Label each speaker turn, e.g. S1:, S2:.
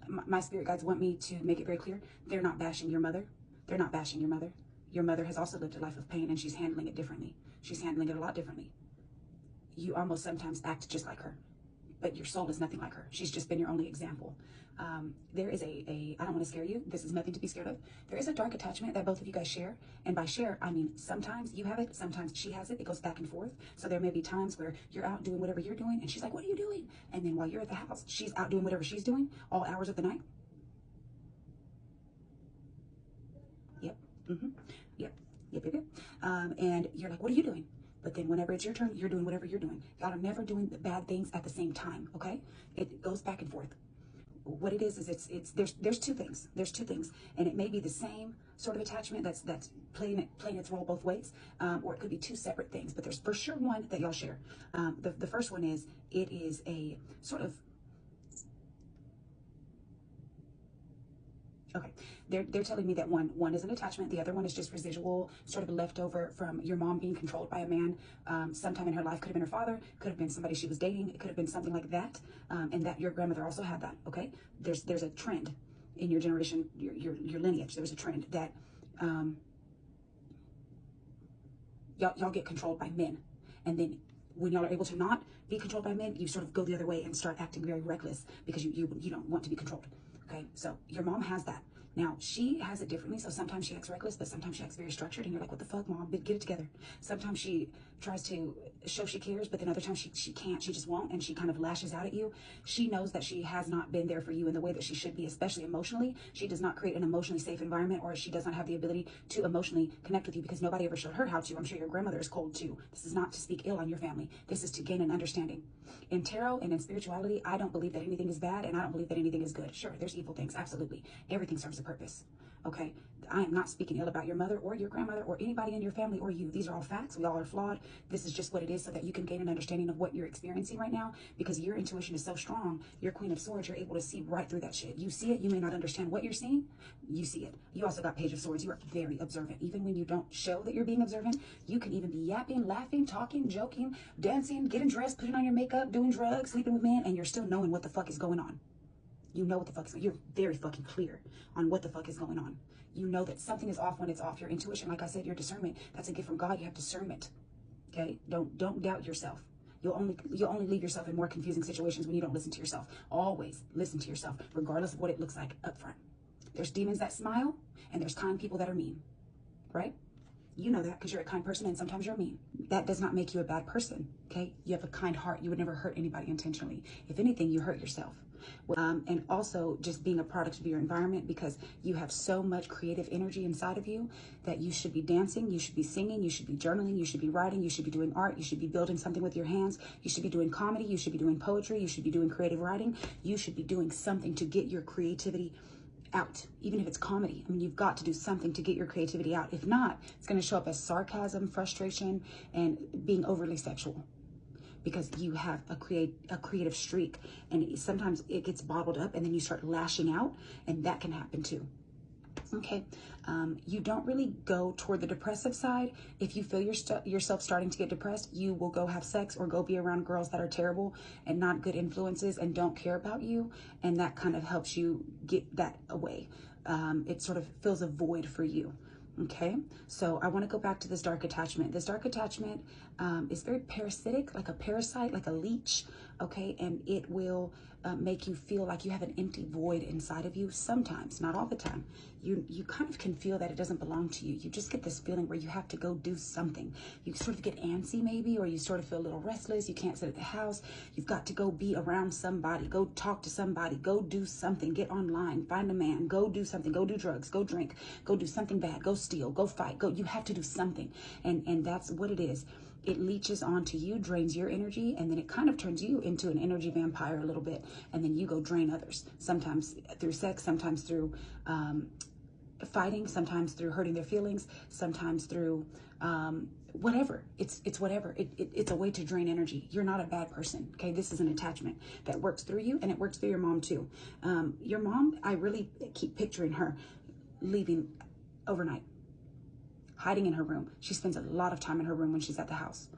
S1: My spirit guides want me to make it very clear. They're not bashing your mother. They're not bashing your mother. Your mother has also lived a life of pain, and she's handling it differently. She's handling it a lot differently. You almost sometimes act just like her, but your soul is nothing like her. She's just been your only example. There is I don't want to scare you. This is nothing to be scared of. There is a dark attachment that both of you guys share. And by share, I mean, sometimes you have it, sometimes she has it. It goes back and forth. So there may be times where you're out doing whatever you're doing, and she's like, what are you doing? And then while you're at the house, she's out doing whatever she's doing all hours of the night. Yep. Mm-hmm. Yep. Yep, yep, yep. And you're like, what are you doing? But then whenever it's your turn, you're doing whatever you're doing. Y'all are never doing the bad things at the same time, okay? It goes back and forth. What it is there's two things. There's two things. And it may be the same sort of attachment that's playing its role both ways, or it could be two separate things. But there's for sure one that y'all share. The first one is, it is a sort of, okay, they're telling me that one is an attachment, the other one is just residual, sort of leftover from your mom being controlled by a man sometime in her life. Could have been her father, could have been somebody she was dating, it could have been something like that, and that your grandmother also had that. Okay, there's a trend in your generation, your lineage. There's a trend that y'all get controlled by men, and then when y'all are able to not be controlled by men, you sort of go the other way and start acting very reckless because you don't want to be controlled. Okay, so your mom has that. Now, she has it differently, so sometimes she acts reckless, but sometimes she acts very structured, and you're like, what the fuck, mom? Get it together. Sometimes she tries to show she cares, but then other times she can't, she just won't, and she kind of lashes out at you. She knows that she has not been there for you in the way that she should be, especially emotionally. She does not create an emotionally safe environment, or she does not have the ability to emotionally connect with you because nobody ever showed her how to. I'm sure your grandmother is cold too. This is not to speak ill on your family. This is to gain an understanding. In tarot and in spirituality, I don't believe that anything is bad, and I don't believe that anything is good. Sure, there's evil things, absolutely. Everything serves a purpose. Okay, I am not speaking ill about your mother or your grandmother or anybody in your family or you. These are all facts. We all are flawed. This is just what it is so that you can gain an understanding of what you're experiencing right now, because your intuition is so strong. Your Queen of Swords, you're able to see right through that shit. You see it. You may not understand what you're seeing. You see it. You also got Page of Swords. You are very observant. Even when you don't show that you're being observant, you can even be yapping, laughing, talking, joking, dancing, getting dressed, putting on your makeup, doing drugs, sleeping with men, and you're still knowing what the fuck is going on. You know what the fuck is going on. You're very fucking clear on what the fuck is going on. You know that something is off when it's off. Your intuition, like I said, your discernment, that's a gift from God. You have discernment. Okay? Don't doubt yourself. You'll only leave yourself in more confusing situations when you don't listen to yourself. Always listen to yourself, regardless of what it looks like up front. There's demons that smile, and there's kind people that are mean. Right? You know that because you're a kind person, and sometimes you're mean. That does not make you a bad person. Okay? You have a kind heart. You would never hurt anybody intentionally. If anything, you hurt yourself. And also just being a product of your environment, because you have so much creative energy inside of you that you should be dancing, you should be singing, you should be journaling, you should be writing, you should be doing art, you should be building something with your hands, you should be doing comedy, you should be doing poetry, you should be doing creative writing, you should be doing something to get your creativity out, even if it's comedy. I mean, you've got to do something to get your creativity out. If not, it's going to show up as sarcasm, frustration, and being overly sexual. Because you have a creative streak, and sometimes it gets bottled up, and then you start lashing out, and that can happen too. Okay, you don't really go toward the depressive side. If you feel yourself starting to get depressed, you will go have sex or go be around girls that are terrible and not good influences and don't care about you, and that kind of helps you get that away. It sort of fills a void for you. Okay, so I want to go back to this dark attachment. This dark attachment is very parasitic, like a parasite, like a leech. Okay, and it will make you feel like you have an empty void inside of you sometimes, not all the time. You kind of can feel that it doesn't belong to you. You just get this feeling where you have to go do something. You sort of get antsy maybe, or you sort of feel a little restless. You can't sit at the house. You've got to go be around somebody, go talk to somebody, go do something, get online, find a man, go do something, go do drugs, go drink, go do something bad, go steal, go fight, go. You have to do something, and that's what it is. It leeches onto you, drains your energy, and then it kind of turns you into an energy vampire a little bit, and then you go drain others, sometimes through sex, sometimes through fighting, sometimes through hurting their feelings, sometimes through whatever. It's whatever. It's a way to drain energy. You're not a bad person, okay? This is an attachment that works through you, and it works through your mom too. Your mom, I really keep picturing her leaving overnight, hiding in her room. She spends a lot of time in her room when she's at the house.